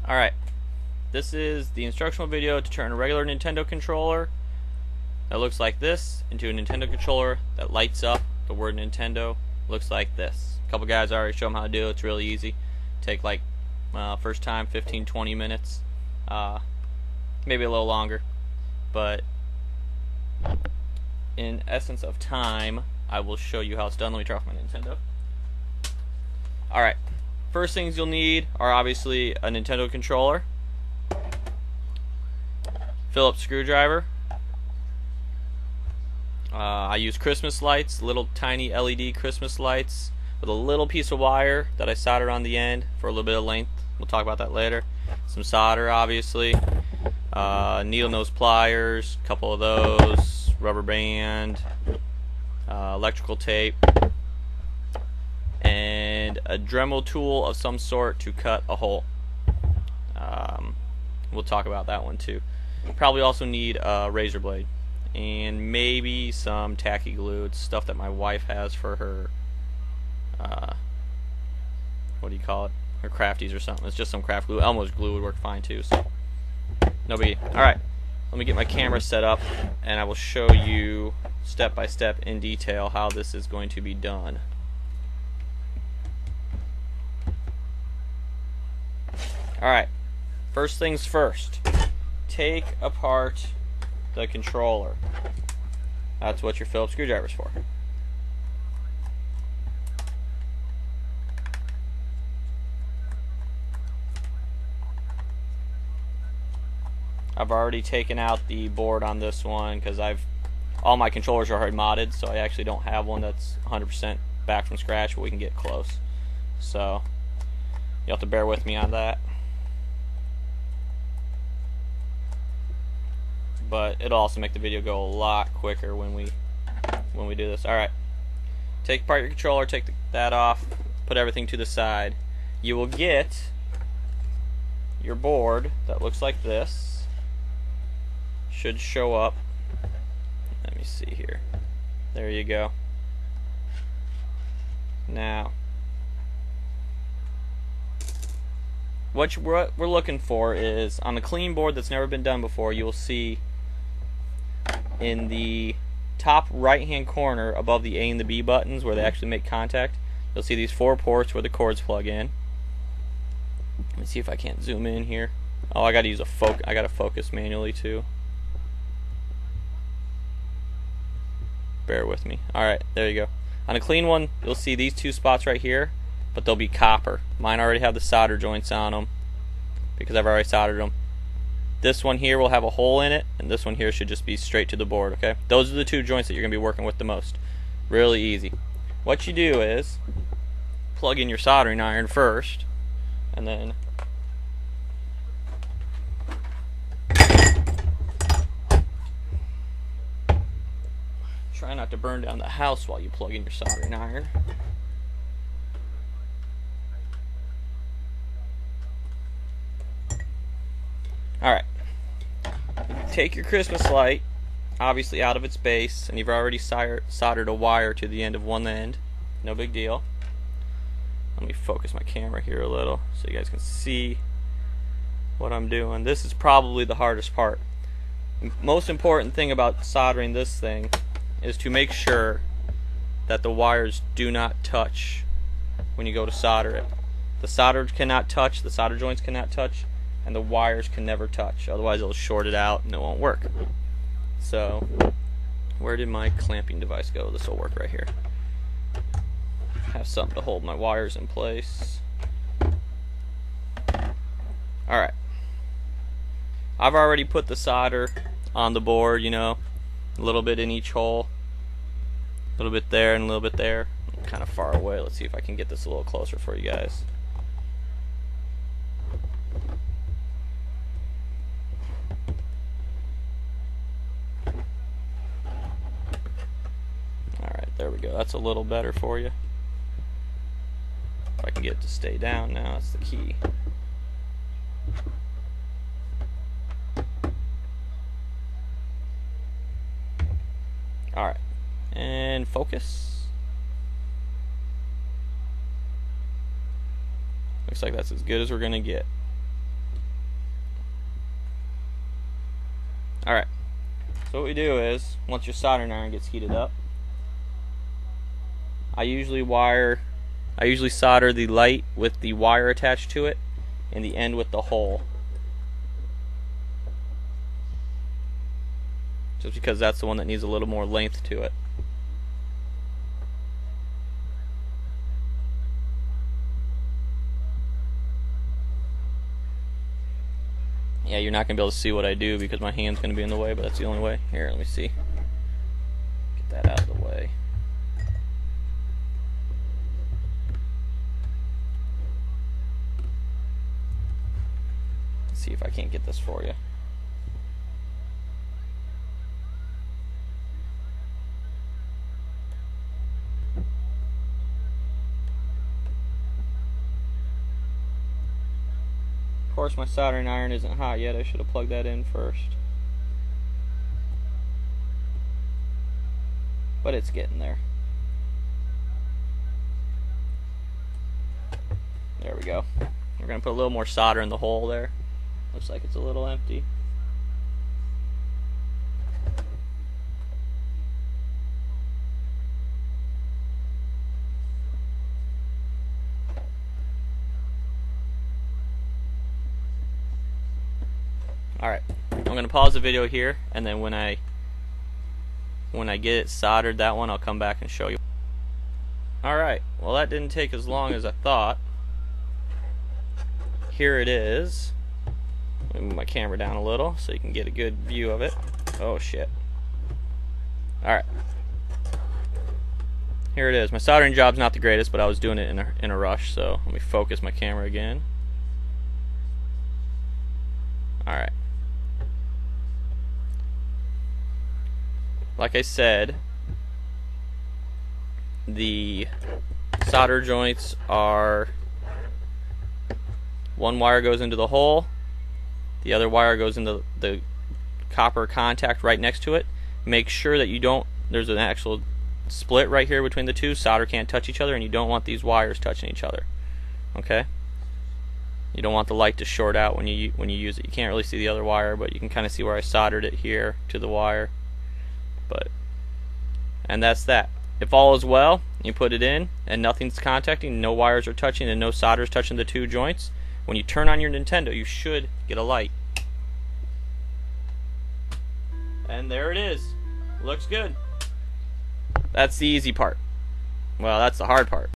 Alright, this is the instructional video to turn a regular Nintendo controller that looks like this into a Nintendo controller that lights up. The word Nintendo looks like this. A couple guys already showed them how to do it. It's really easy. Take like first time 15-20 minutes, maybe a little longer, but in essence of time I will show you how it's done. Let me turn off my Nintendo. Alright, first things you'll need are obviously a Nintendo controller, Phillips screwdriver. I use Christmas lights, little tiny LED Christmas lights with a little piece of wire that I soldered on the end for a little bit of length. We'll talk about that later. Some solder, obviously, needle nose pliers, a couple of those, rubber band, electrical tape, and a Dremel tool of some sort to cut a hole. We'll talk about that one too. Probably also need a razor blade and maybe some tacky glue. It's stuff that my wife has for her what do you call it, her crafties or something. It's just some craft glue. Elmo's glue would work fine too, so no biggie. Alright, let me get my camera set up and I will show you step by step in detail how this is going to be done. Alright, first things first, take apart the controller. That's what your Phillips screwdriver is for. I've already taken out the board on this one because all my controllers are already modded, so I actually don't have one that's 100% back from scratch, but we can get close. So you'll have to bear with me on that. But it'll also make the video go a lot quicker when we do this. Alright, take apart your controller, take that off, put everything to the side. You will get your board that looks like this. Should show up. Let me see here. There you go. Now, what we're looking for is, on a clean board that's never been done before, you will see in the top right hand corner above the A and the B buttons where they actually make contact, you'll see these 4 ports where the cords plug in. Let me see if I can't zoom in here. Oh, I gotta use I gotta focus manually too. Bear with me. Alright, there you go. On a clean one, you'll see these 2 spots right here, but they'll be copper. Mine already have the solder joints on them because I've already soldered them. This one here will have a hole in it, and this one here should just be straight to the board, okay? Those are the 2 joints that you're going to be working with the most. Really easy. What you do is plug in your soldering iron first, and then try not to burn down the house while you plug in your soldering iron. Alright, take your Christmas light, obviously out of its base, and you've already soldered a wire to the end of one end. No big deal. Let me focus my camera here a little so you guys can see what I'm doing. This is probably the hardest part. The most important thing about soldering this thing is to make sure that the wires do not touch when you go to solder it. The solder cannot touch, the solder joints cannot touch, and the wires can never touch, otherwise it'll short it out and it won't work. So, where did my clamping device go? This will work right here. Have something to hold my wires in place. Alright, I've already put the solder on the board, you know, a little bit in each hole, a little bit there and a little bit there. I'm kind of far away. Let's see if I can get this a little closer for you guys. There we go. That's a little better for you. If I can get it to stay down now, that's the key. Alright. And focus. Looks like that's as good as we're going to get. Alright, so what we do is, once your soldering iron gets heated up, I usually solder the light with the wire attached to it, and the end with the hole. Just because that's the one that needs a little more length to it. Yeah, you're not going to be able to see what I do because my hand's going to be in the way, but that's the only way. Here, let me see. Get that out of the way. Let's see if I can't get this for you. Of course, my soldering iron isn't hot yet. I should have plugged that in first. But it's getting there. There we go. We're going to put a little more solder in the hole there. Looks like it's a little empty. Alright, I'm going to pause the video here, and then when I get it soldered, that one, I'll come back and show you. Alright, well that didn't take as long as I thought. Here it is. Let me move my camera down a little so you can get a good view of it. Oh shit. Alright. Here it is. My soldering job's not the greatest, but I was doing it in a rush, so let me focus my camera again. Alright. Like I said, the solder joints are, one wire goes into the hole, the other wire goes into the copper contact right next to it. Make sure that you don't, there's an actual split right here between the two. Solder can't touch each other, and you don't want these wires touching each other. Okay? You don't want the light to short out when you use it. You can't really see the other wire, but you can kind of see where I soldered it here to the wire. And that's that. If all is well, you put it in and nothing's contacting, no wires are touching, and no solder is touching the two joints. When you turn on your Nintendo, you should get a light. And there it is. Looks good. That's the easy part. Well, that's the hard part.